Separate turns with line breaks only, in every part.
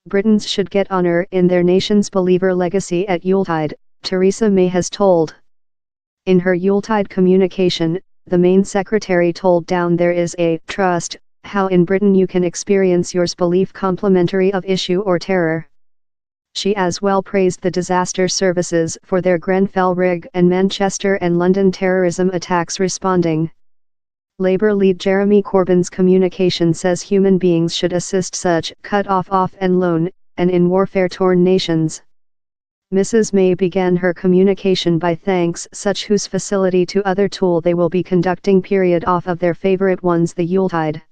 Britons should get honor in their nation's believer legacy at Yuletide, Theresa May has told. In her Yuletide communication, the Main Secretary told Down there is a trust, how in Britain you can experience yours belief complementary of issue or terror. She as well praised the disaster services for their Grenfell Rig and Manchester and London terrorism attacks responding. Labour lead Jeremy Corbyn's communication says human beings should assist such cut off and lone, and in warfare-torn nations. Mrs. May began her communication by thanks such whose facility to other tool they will be conducting period off of their favourite ones the Yuletide.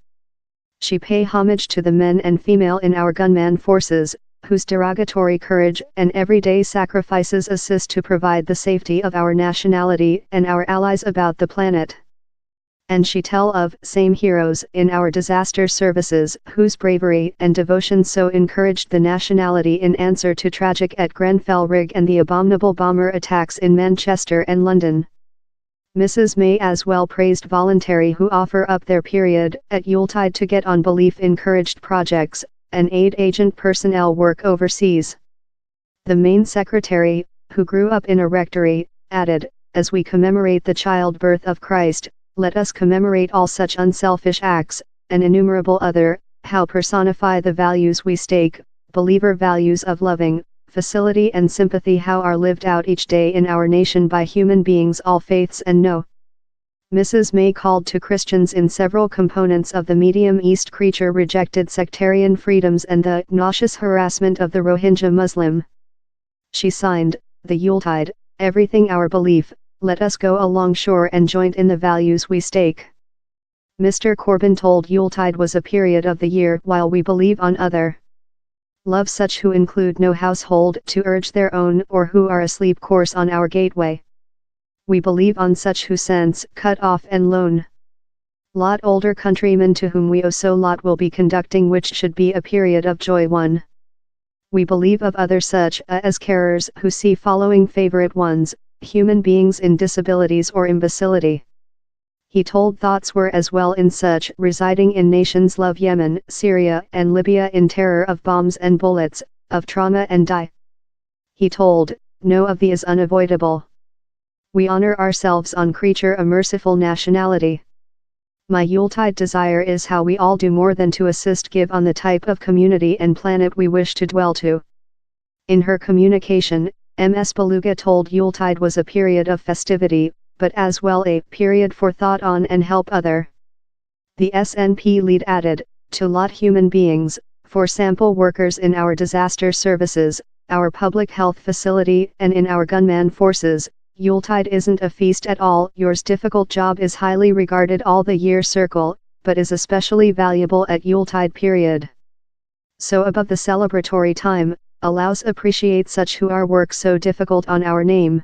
She pay homage to the men and female in our gunman forces, whose derogatory courage and everyday sacrifices assist to provide the safety of our nationality and our allies about the planet. And she tell of same heroes in our disaster services, whose bravery and devotion so encouraged the nationality in answer to tragic at Grenfell Rig and the abominable bomber attacks in Manchester and London. Mrs. May as well praised voluntary who offer up their period at Yuletide to get on belief encouraged projects, and aid agent personnel work overseas. The Main Secretary, who grew up in a rectory, added, as we commemorate the childbirth of Christ, let us commemorate all such unselfish acts, and innumerable other, how personify the values we stake, believer values of loving, facility and sympathy how are lived out each day in our nation by human beings all faiths and no. Mrs. May called to Christians in several components of the Medium East creature rejected sectarian freedoms and the nauseous harassment of the Rohingya Muslim. She signed, the Yuletide, everything our belief, let us go along shore and join in the values we stake. Mr. Corbyn told Yuletide was a period of the year while we believe on other love such who include no household to urge their own or who are asleep course on our gateway. We believe on such who sense cut off and lone. Lot older countrymen to whom we owe so lot will be conducting which should be a period of joy one. We believe of other such as carers who see following favorite ones, human beings in disabilities or imbecility. He told thoughts were as well in such residing in nations love Yemen, Syria and Libya in terror of bombs and bullets, of trauma and die. He told, no of thee is unavoidable. We honor ourselves on creature a merciful nationality. My Yuletide desire is how we all do more than to assist give on the type of community and planet we wish to dwell to. In her communication, Ms. Beluga told Yuletide was a period of festivity, but as well a period for thought on and help other. The SNP lead added, to lot human beings, for sample workers in our disaster services, our public health facility and in our gunman forces, Yuletide isn't a feast at all, yours difficult job is highly regarded all the year circle, but is especially valuable at Yuletide period. So above the celebratory time, allows appreciate such who our work so difficult on our name.